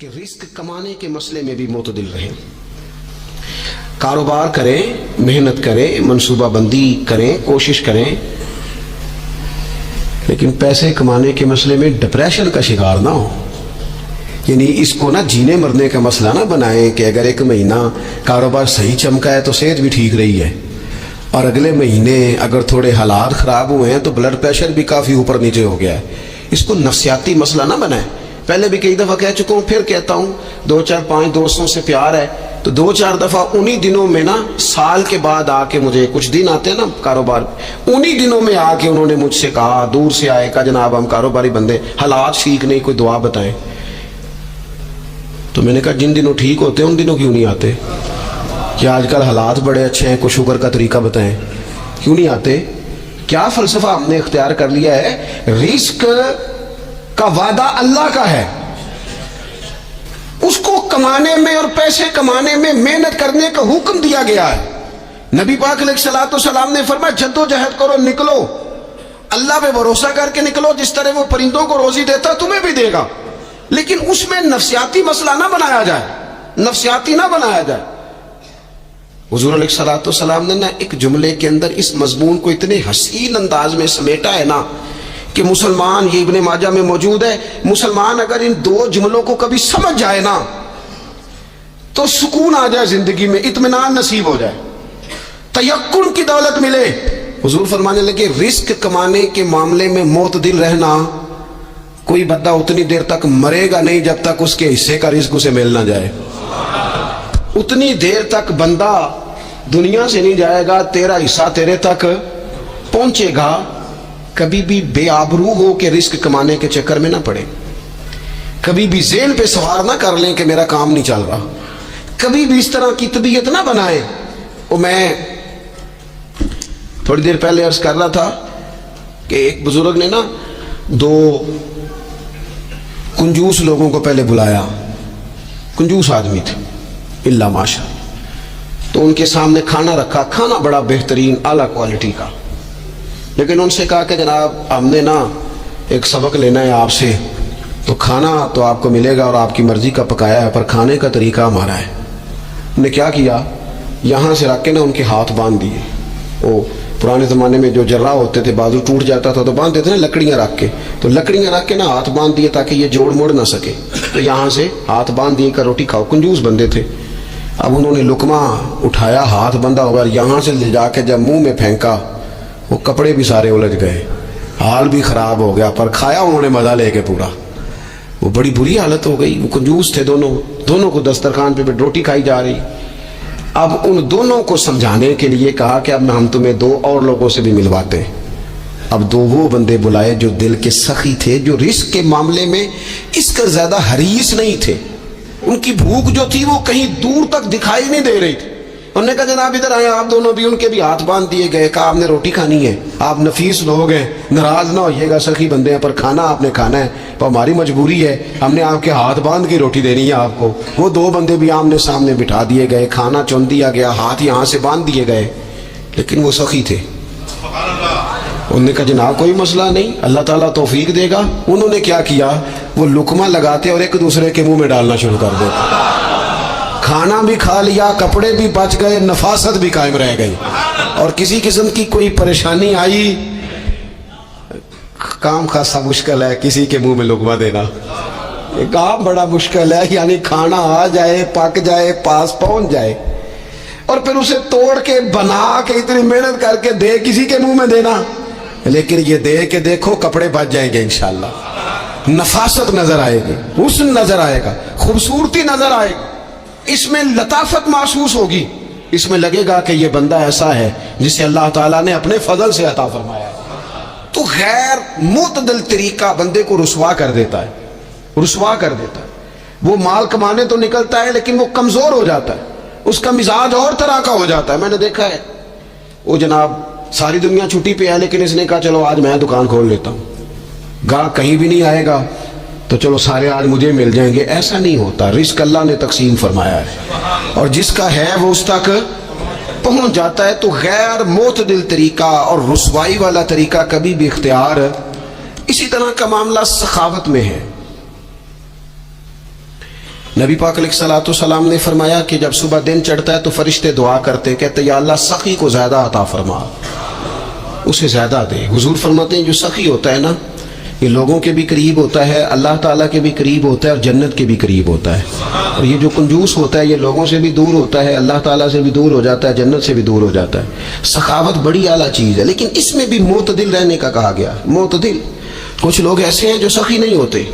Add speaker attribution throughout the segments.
Speaker 1: کہ رزق کمانے کے مسئلے میں بھی معتدل رہیں، کاروبار کریں، محنت کریں، منصوبہ بندی کریں، کوشش کریں، لیکن پیسے کمانے کے مسئلے میں ڈپریشن کا شکار نہ ہو۔ یعنی اس کو نہ جینے مرنے کا مسئلہ نہ بنائیں کہ اگر ایک مہینہ کاروبار صحیح چمکا ہے تو صحت بھی ٹھیک رہی ہے، اور اگلے مہینے اگر تھوڑے حالات خراب ہوئے ہیں تو بلڈ پریشر بھی کافی اوپر نیچے ہو گیا ہے۔ اس کو نفسیاتی مسئلہ نہ بنائیں۔ پہلے بھی کئی دفعہ کہہ چکا ہوں، پھر کہتا ہوں، 2-4-5 دوستوں سے پیار ہے تو 2-4 دفعہ انہی دنوں میں نا، سال کے بعد آ کے مجھے کچھ دن آتے ہیں نا کاروبار، انہی دنوں میں آ کے انہوں نے مجھ سے کہا، دور سے آئے، کہا جناب ہم کاروباری بندے، حالات ٹھیک نہیں، کوئی دعا بتائیں۔ تو میں نے کہا جن دنوں ٹھیک ہوتے ہیں ان دنوں کیوں نہیں آتے؟ کیا آج کل حالات بڑے اچھے ہیں، کوئی شکر کا طریقہ بتائیں، کیوں نہیں آتے؟ کیا فلسفہ ہم نے اختیار کر لیا ہے؟ رزق کا وعدہ اللہ کا ہے، اس کو کمانے میں اور پیسے کمانے میں محنت کرنے کا حکم دیا گیا ہے۔ نبی پاک علیہ الصلوۃ والسلام نے فرمایا جدوجہد کرو، نکلو، اللہ پہ بھروسہ کر کے نکلو، جس طرح وہ پرندوں کو روزی دیتا تمہیں بھی دے گا، لیکن اس میں نفسیاتی مسئلہ نہ بنایا جائے، نفسیاتی نہ بنایا جائے۔ حضور علیہ الصلوۃ والسلام نے نا ایک جملے کے اندر اس مضمون کو اتنے حسین انداز میں سمیٹا ہے نا کہ مسلمان، یہ ابن ماجہ میں موجود ہے، مسلمان اگر ان 2 جملوں کو کبھی سمجھ جائے نا تو سکون آ جائے زندگی میں، اطمینان نصیب ہو جائے، تیقن کی دولت ملے۔ حضور فرمانے لگے رزق کمانے کے معاملے میں معتدل رہنا، کوئی بندہ اتنی دیر تک مرے گا نہیں جب تک اس کے حصے کا رزق اسے مل نہ جائے۔ اتنی دیر تک بندہ دنیا سے نہیں جائے گا، تیرا حصہ تیرے تک پہنچے گا۔ کبھی بھی بے آبرو ہو کے رزق کمانے کے چکر میں نہ پڑے، کبھی بھی ذہن پہ سوار نہ کر لیں کہ میرا کام نہیں چل رہا، کبھی بھی اس طرح کی طبیعت نہ بنائے۔ اور میں تھوڑی دیر پہلے عرض کر رہا تھا کہ ایک بزرگ نے نا 2 کنجوس لوگوں کو پہلے بلایا، کنجوس آدمی تھے اللہ ماشاء، تو ان کے سامنے کھانا رکھا، کھانا بڑا بہترین اعلیٰ کوالٹی کا، لیکن ان سے کہا کہ جناب ہم نے نا ایک سبق لینا ہے آپ سے، تو کھانا تو آپ کو ملے گا اور آپ کی مرضی کا پکایا ہے، پر کھانے کا طریقہ ہمارا ہے۔ انہوں نے کیا کیا، یہاں سے رکھ کے نا ان کے ہاتھ باندھ دیے۔ وہ پرانے زمانے میں جو جراح ہوتے تھے، بازو ٹوٹ جاتا تھا تو باندھ دیتے نا لکڑیاں رکھ کے، تو لکڑیاں رکھ کے نا ہاتھ باندھ دیے تاکہ یہ جوڑ موڑ نہ سکے، تو یہاں سے ہاتھ باندھ دیے کہ روٹی کھاؤ۔ کنجوس بندے تھے۔ اب انہوں نے لقمہ اٹھایا، ہاتھ بندھا ہوا، یہاں سے لے جا کے جب منہ میں پھینکا، وہ کپڑے بھی سارے الجھ گئے، حال بھی خراب ہو گیا، پر کھایا انہوں نے مزہ لے کے پورا۔ وہ بڑی بری حالت ہو گئی، وہ کنجوس تھے، دونوں کو دسترخوان پہ روٹی کھائی جا رہی۔ اب ان دونوں کو سمجھانے کے لیے کہا کہ اب ہم تمہیں 2 اور لوگوں سے بھی ملواتے ہیں۔ اب 2 وہ بندے بلائے جو دل کے سخی تھے، جو رزق کے معاملے میں اس کا زیادہ حریص نہیں تھے، ان کی بھوک جو تھی وہ کہیں دور تک دکھائی نہیں دے رہی تھی۔ انہوں نے کہا جناب ادھر آئے آپ دونوں بھی، ان کے بھی ہاتھ باندھ دیے گئے، کہا آپ نے روٹی کھانی ہے، آپ نفیس لوگ ہیں، ناراض نہ ہوئیے گا، سخی بندے ہیں، پر کھانا آپ نے کھانا ہے، پر ہماری مجبوری ہے، ہم نے آپ کے ہاتھ باندھ کے روٹی دینی ہے آپ کو۔ وہ 2 بندے بھی آمنے سامنے بٹھا دیے گئے، کھانا چن دیا گیا، ہاتھ یہاں سے باندھ دیے گئے، لیکن وہ سخی تھے۔ انہوں نے کہا جناب کوئی مسئلہ نہیں، اللہ تعالیٰ توفیق دے گا۔ انہوں نے کیا کیا، وہ لقمہ لگاتے اور ایک دوسرے کے منہ میں ڈالنا شروع کر دیتے، کھانا بھی کھا لیا، کپڑے بھی بچ گئے، نفاست بھی قائم رہ گئی، اور کسی قسم کی کوئی پریشانی آئی، کام خاصا مشکل ہے کسی کے منہ میں لقمہ دینا، یہ کام بڑا مشکل ہے، یعنی کھانا آ جائے، پک جائے، پاس پہنچ جائے، اور پھر اسے توڑ کے بنا کے اتنی محنت کر کے دے کسی کے منہ میں دینا۔ لیکن یہ دے کے دیکھو کپڑے بچ جائیں گے انشاءاللہ، نفاست نظر آئے گی، حسن نظر آئے گا، خوبصورتی نظر آئے گی، اس میں لطافت محسوس ہوگی، اس میں لگے گا کہ یہ بندہ ایسا ہے جسے اللہ تعالیٰ نے اپنے فضل سے عطا فرمایا ہے۔ تو غیر معتدل طریقہ بندے کو رسوا کر دیتا ہے، رسوا کر دیتا ہے۔ وہ مال کمانے تو نکلتا ہے لیکن وہ کمزور ہو جاتا ہے، اس کا مزاج اور طرح کا ہو جاتا ہے۔ میں نے دیکھا ہے، وہ جناب ساری دنیا چھٹی پہ ہے لیکن اس نے کہا چلو آج میں دکان کھول لیتا ہوں، گاہک کہیں بھی نہیں آئے گا، تو چلو سارے آج مجھے مل جائیں گے، ایسا نہیں ہوتا. رزق اللہ نے تقسیم فرمایا ہے، اور جس کا ہے وہ اس تک پہنچ جاتا ہے. تو غیر معتدل طریقہ اور رسوائی والا طریقہ کبھی بھی اختیار. اسی طرح کا معاملہ سخاوت میں ہے. نبی پاک علیہ الصلوۃ والسلام نے فرمایا کہ جب صبح دن چڑھتا ہے تو فرشتے دعا کرتے، کہتے یا اللہ سخی کو زیادہ عطا فرما، اسے زیادہ دے. حضور فرماتے ہیں جو سخی ہوتا ہے نا، یہ لوگوں کے بھی قریب ہوتا ہے، اللہ تعالیٰ کے بھی قریب ہوتا ہے، اور جنت کے بھی قریب ہوتا ہے. اور یہ جو کنجوس ہوتا ہے یہ لوگوں سے بھی دور ہوتا ہے، اللہ تعالیٰ سے بھی دور ہو جاتا ہے، جنت سے بھی دور ہو جاتا ہے. سخاوت بڑی اعلیٰ چیز ہے، لیکن اس میں بھی معتدل رہنے کا کہا گیا. معتدل. کچھ لوگ ایسے ہیں جو سخی نہیں ہوتے.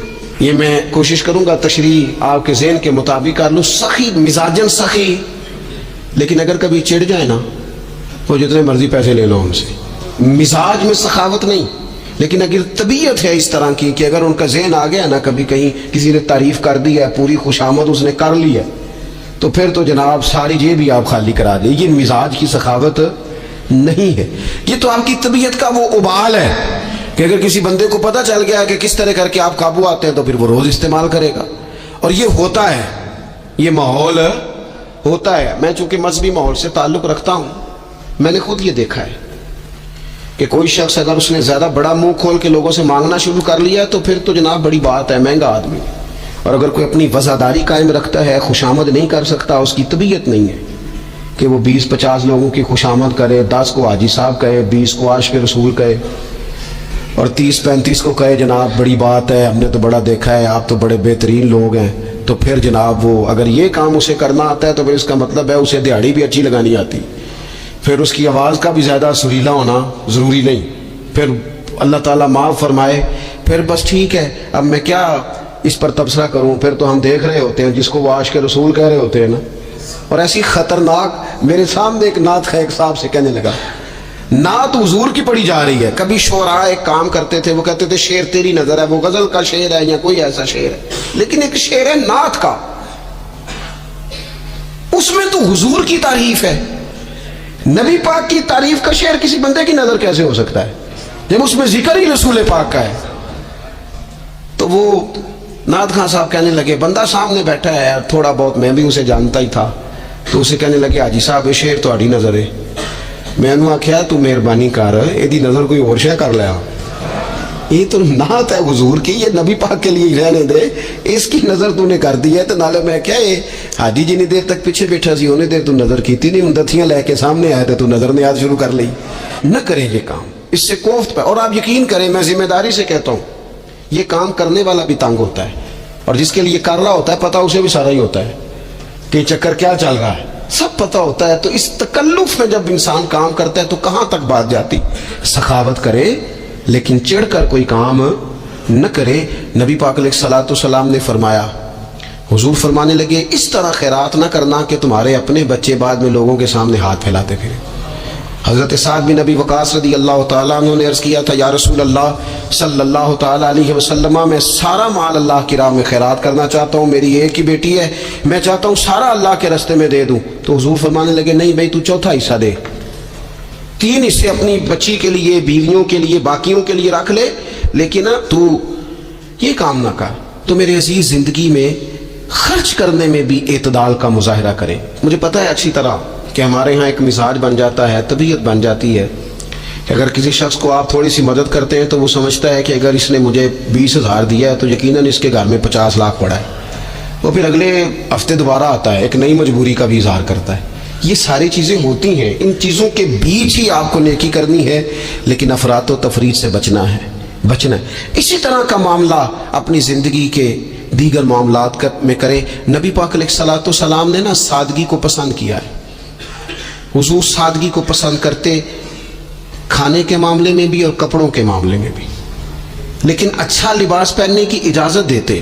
Speaker 1: یہ میں کوشش کروں گا تشریح آپ کے ذہن کے مطابق کر لوں. سخی مزاجن سخی، لیکن اگر کبھی چڑ جائے نا، وہ جتنے مرضی پیسے لے لو ان سے، مزاج میں سخاوت نہیں. لیکن اگر طبیعت ہے اس طرح کی کہ اگر ان کا ذہن آ گیا نا، کبھی کہیں کسی نے تعریف کر دی ہے، پوری خوشامد اس نے کر لی ہے، تو پھر تو جناب ساری جیب بھی آپ خالی کرا دیں. یہ مزاج کی سخاوت نہیں ہے، یہ تو آپ کی طبیعت کا وہ ابال ہے کہ اگر کسی بندے کو پتہ چل گیا کہ کس طرح کر کے آپ قابو آتے ہیں تو پھر وہ روز استعمال کرے گا. اور یہ ہوتا ہے، یہ ماحول ہوتا ہے. میں چونکہ مذہبی ماحول سے تعلق رکھتا ہوں، میں نے خود یہ دیکھا ہے کہ کوئی شخص اگر اس نے زیادہ بڑا منہ کھول کے لوگوں سے مانگنا شروع کر لیا تو پھر تو جناب بڑی بات ہے، مہنگا آدمی. اور اگر کوئی اپنی وفاداری قائم رکھتا ہے، خوشامد نہیں کر سکتا، اس کی طبیعت نہیں ہے کہ وہ 20-50 لوگوں کی خوشامد کرے، 10 کو حاجی صاحب کہے، 20 کو عاشق رسول کہے، اور 30-35 کو کہے جناب بڑی بات ہے، ہم نے تو بڑا دیکھا ہے، آپ تو بڑے بہترین لوگ ہیں. تو پھر جناب وہ اگر یہ کام اسے کرنا آتا ہے تو پھر اس کا مطلب ہے اسے دہاڑی بھی اچھی لگانی آتی، پھر اس کی آواز کا بھی زیادہ سریلا ہونا ضروری نہیں. پھر اللہ تعالیٰ معاف فرمائے، پھر بس ٹھیک ہے، اب میں کیا اس پر تبصرہ کروں. پھر تو ہم دیکھ رہے ہوتے ہیں جس کو وہ عاشق رسول کہہ رہے ہوتے ہیں نا. اور ایسی خطرناک، میرے سامنے ایک نعت خواہ ایک صاحب سے کہنے لگا، نعت حضور کی پڑھی جا رہی ہے. کبھی شعراء ایک کام کرتے تھے، وہ کہتے تھے شعر تیری نظر ہے، وہ غزل کا شعر ہے یا کوئی ایسا شعر ہے، لیکن ایک شعر ہے نعت کا، اس میں تو حضور کی تعریف ہے. نبی پاک کی تعریف کا شعر کسی بندے کی نظر کیسے ہو سکتا ہے جب اس میں ذکر ہی رسول پاک کا ہے. تو وہ نعت خان صاحب کہنے لگے، بندہ سامنے بیٹھا ہے، تھوڑا بہت میں بھی اسے جانتا ہی تھا، تو اسے کہنے لگے حاجی صاحب یہ شعر تو آڑی نظر ہے. میں نے آخیا تو مہربانی کر، یہ نظر کوئی اور شے کر لیا، یہ تو نعت ہے حضور کی، یہ نبی پاک کے لیے رہنے دے، اس کی نظر تو نے کر دی ہے. تو نالے میں کیا یہ حاجی جی نے دیر تک پیچھے بیٹھا سی، انہیں دیر تو نظر کیتی نہیں، دتیاں لے کے سامنے آئے تو نظر نے یاد شروع کر لی. نہ کریں یہ کام، اس سے کوفت پہ. اور آپ یقین کریں، میں ذمہ داری سے کہتا ہوں، یہ کام کرنے والا بھی تنگ ہوتا ہے، اور جس کے لیے کر رہا ہوتا ہے پتہ اسے بھی سارا ہی ہوتا ہے کہ چکر کیا چل رہا ہے، سب پتہ ہوتا ہے. تو اس تکلف میں جب انسان کام کرتا ہے تو کہاں تک بات جاتی. سخاوت کرے لیکن چڑھ کر کوئی کام نہ کرے. نبی پاک علیہ الصلوۃ والسلام نے فرمایا، حضور فرمانے لگے اس طرح خیرات نہ کرنا کہ تمہارے اپنے بچے بعد میں لوگوں کے سامنے ہاتھ پھیلاتے پھریں. حضرت سعد بن ابی وقاص رضی اللہ تعالیٰ عنہ نے عرض کیا تھا، یا رسول اللہ صلی اللہ تعالیٰ علیہ وسلم، میں سارا مال اللہ کی راہ میں خیرات کرنا چاہتا ہوں، میری ایک ہی بیٹی ہے، میں چاہتا ہوں سارا اللہ کے راستے میں دے دوں. تو حضور فرمانے لگے نہیں بھائی، تو چوتھا حصہ دے، 3 حصے اپنی بچی کے لیے، بیویوں کے لیے، باقیوں کے لیے رکھ لے، لیکن تو یہ کام نہ کر. تو میرے عزیز زندگی میں خرچ کرنے میں بھی اعتدال کا مظاہرہ کریں. مجھے پتہ ہے اچھی طرح کہ ہمارے ہاں ایک مزاج بن جاتا ہے، طبیعت بن جاتی ہے کہ اگر کسی شخص کو آپ تھوڑی سی مدد کرتے ہیں تو وہ سمجھتا ہے کہ اگر اس نے مجھے 20,000 دیا ہے تو یقیناً اس کے گھر میں 50 لاکھ پڑا ہے. وہ پھر اگلے ہفتے دوبارہ آتا ہے، ایک نئی مجبوری کا بھی اظہار کرتا ہے. یہ ساری چیزیں ہوتی ہیں، ان چیزوں کے بیچ ہی آپ کو نیکی کرنی ہے، لیکن افراط و تفریط سے بچنا ہے. اسی طرح کا معاملہ اپنی زندگی کے دیگر معاملات میں کریں. نبی پاک علیہ الصلوۃ والسلام نے نا سادگی کو پسند کیا ہے. حضور سادگی کو پسند کرتے، کھانے کے معاملے میں بھی اور کپڑوں کے معاملے میں بھی، لیکن اچھا لباس پہننے کی اجازت دیتے.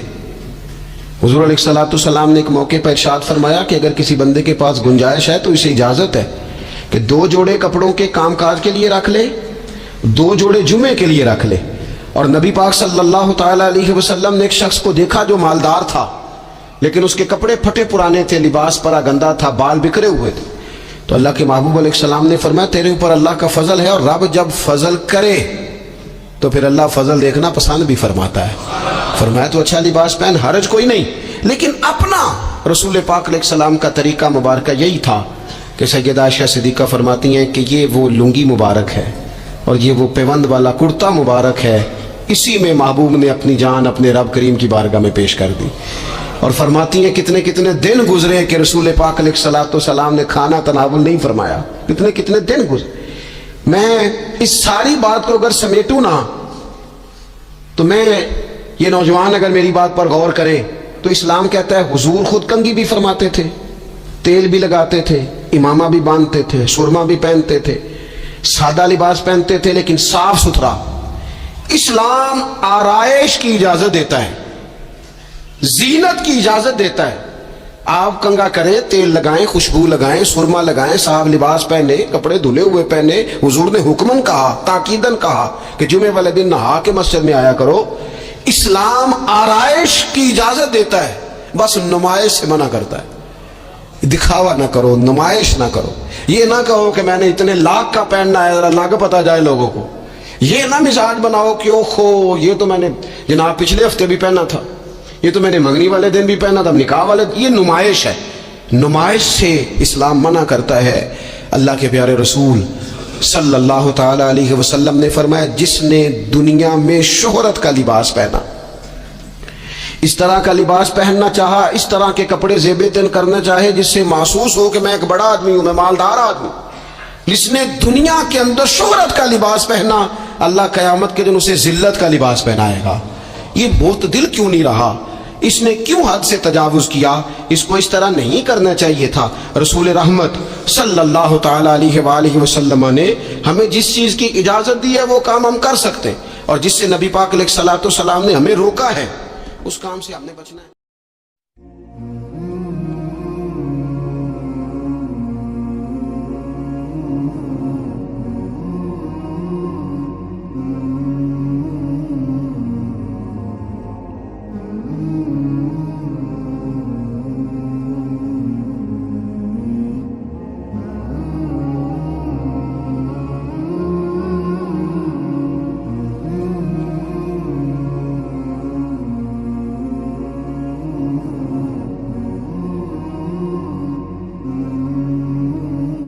Speaker 1: حضور علیہ الصلوۃ والسلام نے ایک موقع پر ارشاد فرمایا کہ اگر کسی بندے کے پاس گنجائش ہے تو اسے اجازت ہے کہ 2 جوڑے کپڑوں کے کام کاج کے لیے رکھ لے، 2 جوڑے جمعے کے لیے رکھ لے. اور نبی پاک صلی اللہ تعالیٰ علیہ وسلم نے ایک شخص کو دیکھا جو مالدار تھا، لیکن اس کے کپڑے پھٹے پرانے تھے، لباس پرا گندا تھا، بال بکھرے ہوئے تھے. تو اللہ کے محبوب علیہ السلام نے فرمایا تیرے اوپر اللہ کا فضل ہے، اور رب جب فضل کرے تو پھر اللہ فضل دیکھنا پسند بھی فرماتا ہے. فرمایا تو اچھا لباس پہن، حرج کوئی نہیں. لیکن اپنا رسول پاک علیہ السلام کا طریقہ مبارکہ یہی تھا کہ سیدہ عائشہ صدیقہ فرماتی ہیں کہ یہ وہ لنگی مبارک ہے اور یہ وہ پیوند والا کرتا مبارک ہے، اسی میں محبوب نے اپنی جان اپنے رب کریم کی بارگاہ میں پیش کر دی. اور فرماتی ہیں کتنے کتنے دن گزرے کہ رسول پاک علیہ السلام نے کھانا تناول نہیں فرمایا، کتنے کتنے دن گزرے. میں اس ساری بات کو اگر سمیٹوں نا تو میں یہ نوجوان اگر میری بات پر غور کریں تو اسلام کہتا ہے حضور خود کنگھی بھی فرماتے تھے، تیل بھی لگاتے تھے، امامہ بھی باندھتے تھے، سرما بھی پہنتے تھے، سادہ لباس پہنتے تھے لیکن صاف ستھرا. اسلام آرائش کی اجازت دیتا ہے، زینت کی اجازت دیتا ہے. آپ کنگا کریں، تیل لگائیں، خوشبو لگائیں، سرما لگائیں، صاف لباس پہنے، کپڑے دھلے ہوئے پہنے. حضور نے حکمن کہا، تاکیدن کہا کہ جمعے والے دن نہا کے مسجد میں آیا کرو. اسلام آرائش کی اجازت دیتا ہے، بس نمائش سے منع کرتا ہے. دکھاوا نہ کرو، نمائش نہ کرو. یہ نہ کہو کہ میں نے اتنے لاکھ کا پہننا ہے ذرا لاکھ پتہ جائے لوگوں کو. یہ نہ مزاج بناؤ کہ اوہو یہ تو میں نے جناب پچھلے ہفتے بھی پہنا تھا، یہ تو میں نے منگنی والے دن بھی پہنا تھا، نکاح والے. یہ نمائش ہے، نمائش سے اسلام منع کرتا ہے. اللہ کے پیارے رسول صلی اللہ تعالی علیہ وسلم نے فرمایا جس نے دنیا میں شہرت کا لباس پہنا، اس طرح کا لباس پہننا چاہا، اس طرح کے کپڑے زیب تن کرنا چاہے جس سے محسوس ہو کہ میں ایک بڑا آدمی ہوں، میں مالدار آدمی، جس نے دنیا کے اندر شہرت کا لباس پہنا، اللہ قیامت کے دن اسے ذلت کا لباس پہنائے گا. یہ بہت دل کیوں نہیں رہا؟ اس نے کیوں حد سے تجاوز کیا؟ اس کو اس طرح نہیں کرنا چاہیے تھا. رسول رحمت صلی اللہ تعالی علیہ وآلہ وسلم نے ہمیں جس چیز کی اجازت دی ہے وہ کام ہم کر سکتے ہیں، اور جس سے نبی پاک علیہ الصلوۃ والسلام نے ہمیں روکا ہے اس کام سے ہم نے بچنا ہے.